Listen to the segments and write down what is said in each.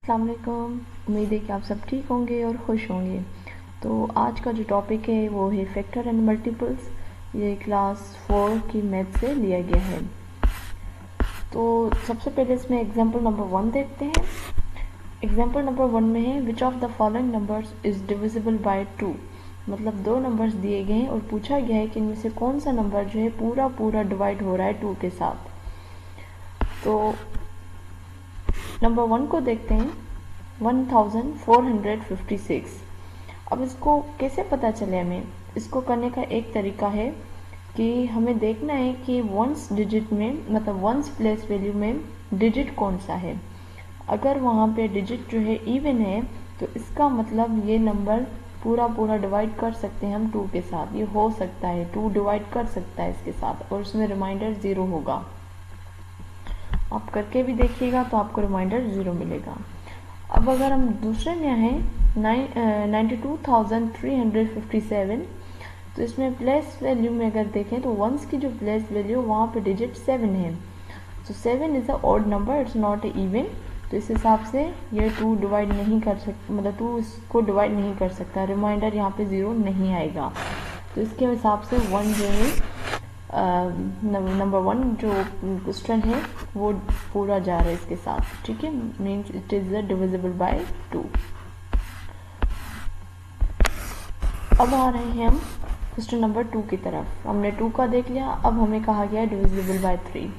अस्सलाम वालेकुम। उम्मीद है कि आप सब ठीक होंगे और खुश होंगे। तो आज का जो टॉपिक है वो है फैक्टर एंड मल्टीपल्स। ये क्लास 4 की मैथ से लिया गया है। तो सबसे पहले इसमें एग्जांपल नंबर 1 देखते हैं। एग्जांपल नंबर 1 में है which of the following numbers is divisible by 2। मतलब दो नंबर्स दिए गए हैं और पूछा गया है कि इनमें से कौन सा नंबर जो है पूरा पूरा डिवाइड हो रहा है 2 के साथ। तो नंबर 1 को देखते हैं 1456। अब इसको कैसे पता चले हमें? इसको करने का एक तरीका है कि हमें देखना है कि वंस डिजिट में मतलब वंस प्लेस वैल्यू में डिजिट कौन सा है। अगर वहाँ पे डिजिट जो है इवन है तो इसका मतलब ये नंबर पूरा पूरा डिवाइड कर सकते हैं हम 2 के साथ। ये हो सकता है 2 डिवाइड कर सकता है इसके साथ और उसमें रिमाइंडर 0 होगा। आप करके भी देखिएगा तो आपको रिमाइंडर 0 मिलेगा। अब अगर हम दूसरे में हैं 92,357 तो इसमें प्लेस वैल्यू में अगर देखें तो वंस की जो प्लेस वैल्यू वहाँ पे डिजिट 7 है। तो 7 is a odd number, it's not a even. तो इस हिसाब से ये 2 डिवाइड नहीं कर सकता, मतलब 2 इसको डिवाइड नहीं कर सकता। रिमाइंडर यहाँ पे 0 नहीं आएगा। तो इसके हिसाब से 1 जो है नंबर 1 जो क्वेश्चन है वो पूरा जा रहा है इसके साथ। ठीक है, means it is divisible by 2। अब आ रहे हैं हम क्वेश्चन नंबर 2 की तरफ। हमने 2 का देख लिया, अब हमें कहा गया है डिविजिबल बाय 3।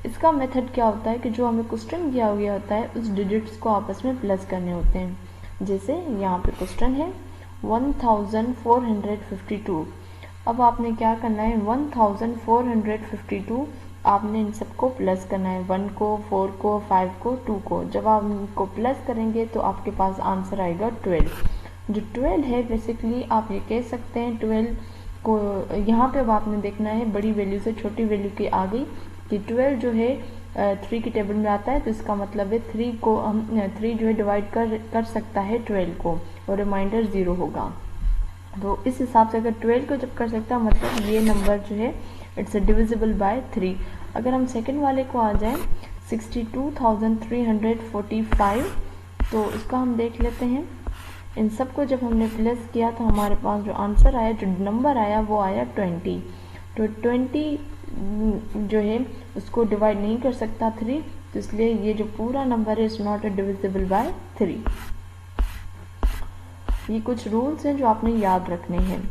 इसका मेथड क्या होता है कि जो हमें क्वेश्चन दिया गया होता है उस डिजिट्स को आपस में प्लस करने होते हैं। जैसे यहाँ पे क्वेश्चन है 1452। अब आपने क्या करना है 1452 आपने इन सबको प्लस करना है, 1 को, 4 को, 5 को, 2 को। जब आप इनको प्लस करेंगे तो आपके पास आंसर आएगा 12। जो 12 है बेसिकली आप ये कह सकते हैं 12 को यहाँ पे अब आपने देखना है बड़ी वैल्यू से छोटी वैल्यू की आ गई कि 12 जो है 3 की टेबल में आता है। तो इसका मतलब है 3 को हम 3 जो है डिवाइड कर सकता है 12 को और रिमाइंडर 0 होगा। तो इस हिसाब से अगर 12 को जब कर सकता है मतलब ये नंबर जो है इट्स डिविजिबल बाय 3। अगर हम सेकंड वाले को आ जाएं 62,345 तो इसका हम देख लेते हैं। इन सब को जब हमने प्लस किया तो हमारे पास जो आंसर आया, जो नंबर आया वो आया 20। तो 20 जो है उसको डिवाइड नहीं कर सकता 3, तो इसलिए ये जो पूरा नंबर है इट्स नॉट डिविजिबल बाय 3। ये कुछ रूल्स हैं जो आपने याद रखने हैं।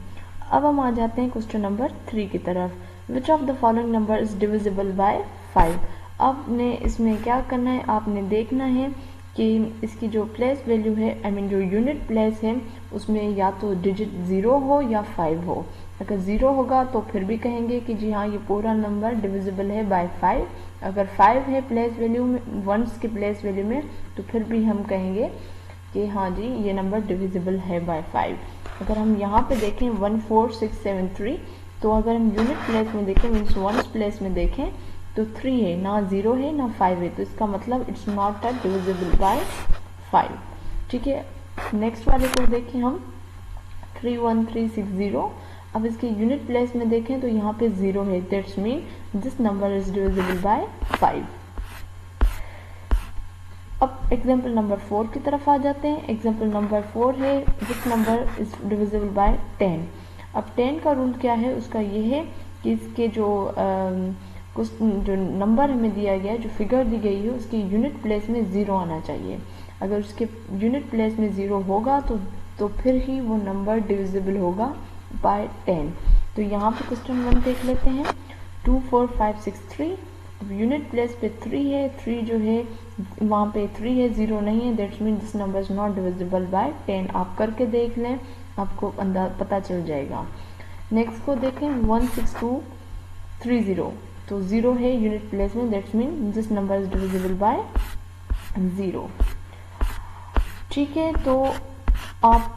अब हम आ जाते हैं क्वेश्चन नंबर 3 की तरफ। विच of the following number is divisible by 5। आपने इसमें क्या करना है, आपने देखना है कि इसकी जो प्लेस वैल्यू है जो यूनिट प्लेस है उसमें या तो डिजिट 0 हो या 5 हो। अगर 0 होगा तो फिर भी कहेंगे कि जी हाँ ये पूरा नंबर डिविजिबल है बाय 5। अगर 5 है प्लेस वैल्यू में, वंस की प्लेस वैल्यू में, तो फिर भी हम कहेंगे कि हाँ जी ये नंबर डिविजिबल है बाय 5। अगर हम यहाँ पे देखें 14673 तो अगर हम यूनिट प्लेस में देखें मीन्स वंस प्लेस में देखें तो 3 है, ना 0 है ना 5 है। तो इसका मतलब it's not a divisible by 5। ठीक है, नेक्स्ट वाले को देखें हम 31360। अब इसके यूनिट प्लेस में देखें तो यहाँ पे 0 है, that's mean this number is divisible by 5। अब एग्जाम्पल नंबर 4 की तरफ आ जाते हैं। एग्जाम्पल नंबर 4 है which number is divisible by 10। अब 10 का रूल क्या है, उसका ये है कि इसके जो नंबर हमें दिया गया है, जो फिगर दी गई है उसकी यूनिट प्लेस में 0 आना चाहिए। अगर उसके यूनिट प्लेस में 0 होगा तो फिर ही वो नंबर डिविजिबल होगा बाय 10। तो यहाँ पे क्वेश्चन 1 देख लेते हैं 24563। यूनिट प्लेस पे 3 है, 3 जो है वहाँ पे 3 है, 0 नहीं है, that's mean this number is not divisible by 10। आप करके देख लें, आपको पता चल जाएगा। नेक्स्ट को देखें 16230 तो 0 है यूनिट प्लेस में, that's mean this number is divisible by 0। ठीक है, तो आप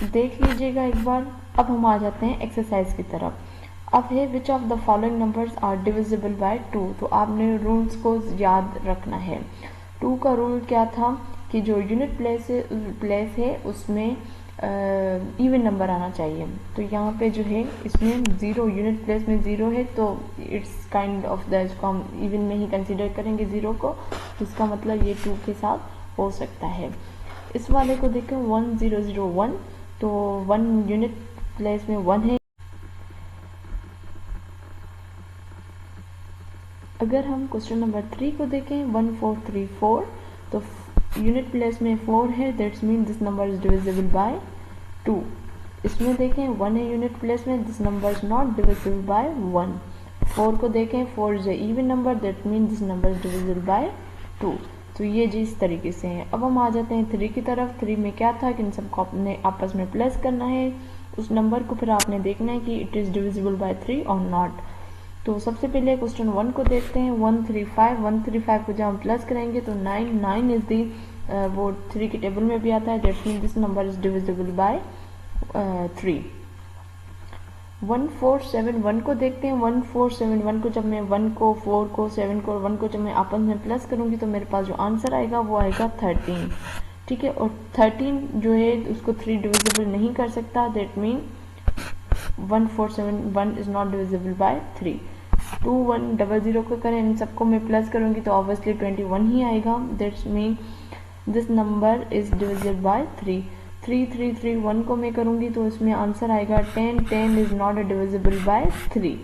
देख लीजिएगा एक बार। अब हम आ जाते हैं एक्सरसाइज की तरफ। अब है which of the following numbers are divisible by 2। तो आपने रूल्स को याद रखना है। 2 का रूल क्या था कि जो यूनिट प्लेस है उसमें इवन नंबर आना चाहिए। तो यहाँ पे जो है इसमें 0 यूनिट प्लेस में 0 है तो इट्स काइंड ऑफ द, इसको हम इवन में ही कंसिडर करेंगे 0 को। इसका मतलब ये 2 के साथ हो सकता है। इस वाले को देखें 1001, तो 1 यूनिट प्लेस में 1 है। अगर हम क्वेश्चन नंबर 3 को देखें 1434, तो यूनिट प्लेस में 4 है, that's mean this number is divisible by 2। इसमें देखें 1 है यूनिट प्लेस में, this number is not divisible by 1। 4 को देखें 4 is a even number, that mean this number is divisible by 2। तो ये जी इस तरीके से है। अब हम आ जाते हैं 3 की तरफ। 3 में क्या था कि इन सबको आपने आपस में प्लस करना है, उस नंबर को फिर आपने देखना है कि इट इज़ डिविजिबल बाय 3 और नॉट। तो सबसे पहले क्वेश्चन 1 को देखते हैं 135। 135 को जब हम प्लस करेंगे तो 9 इज दी वो 3 की टेबल में भी आता है, that mean this number is divisible by 3। 1471 को देखते हैं। 1471 को जब मैं 1 को 4 को 7 को और 1 को जब मैं आपस में प्लस करूंगी तो मेरे पास जो आंसर आएगा वो आएगा 13। ठीक है, और 13 जो है उसको 3 डिविजिबल नहीं कर सकता, that mean 1471 is not divisible by 3। 2100 को करें, इन सबको मैं प्लस करूंगी तो ऑब्वियसली 21 ही आएगा, that's mean this number is divisible by 3। 3331 को मैं करूंगी तो इसमें आंसर आएगा 10। 10 इज नॉट डिविजिबल बाय 3।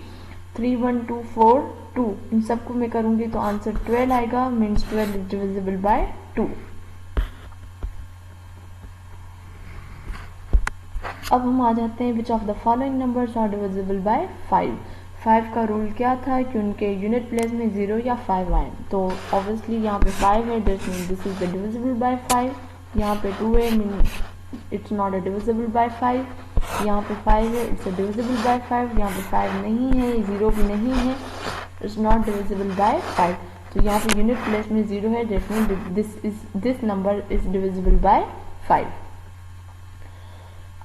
31242, इन सबको मैं करूंगी तो आंसर 12 आएगा, मीन्स 12 इज डिविजिबल बाय 2। अब हम आ जाते हैं which of the following numbers are divisible by 5। 5 का रूल क्या था कि उनके यूनिट प्लेस में 0 या 5 आए, तो ऑब्वियसली यहाँ पे 5 है, this mean this is the divisible by 5। यहाँ पे 2 है, mean it's not a divisible by 5। यहाँ पे 5 है, इट्स अ डिविजिबल बाय 5। यहाँ पे 5 नहीं है, 0 भी नहीं है, इट्स नॉट डिविजिबल बाय 5। तो यहाँ पे यूनिट प्लेस में 0 है, that mean this number is divisible by 5।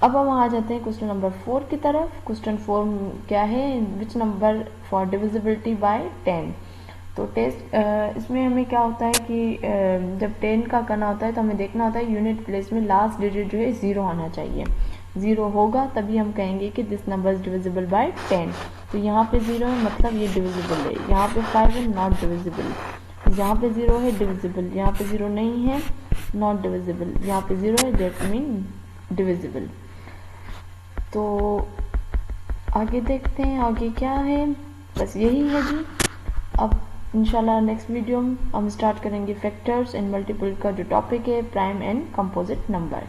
अब हम आ जाते हैं क्वेश्चन नंबर 4 की तरफ। क्वेश्चन 4 क्या है, which number for divisibility bye 10। तो टेस्ट इसमें हमें क्या होता है कि जब 10 का करना होता है तो हमें देखना होता है यूनिट प्लेस में लास्ट डिजिट जो है 0 आना चाहिए। 0 होगा तभी हम कहेंगे कि this number is divisible by 10। तो यहाँ पे 0 है, मतलब ये डिविजिबल है। यहाँ पे 5 है, नॉट डिविजिबल। यहाँ पे 0 है, डिविजिबल। यहाँ पे 0 नहीं है, नॉट डिविजिबल। यहाँ पे 0 है, दैट मीन डिविजिबल। तो आगे देखते हैं आगे क्या है, बस यही है जी। अब इंशाल्लाह नेक्स्ट वीडियो हम स्टार्ट करेंगे फैक्टर्स एंड मल्टीपल का जो टॉपिक है प्राइम एंड कंपोजिट नंबर।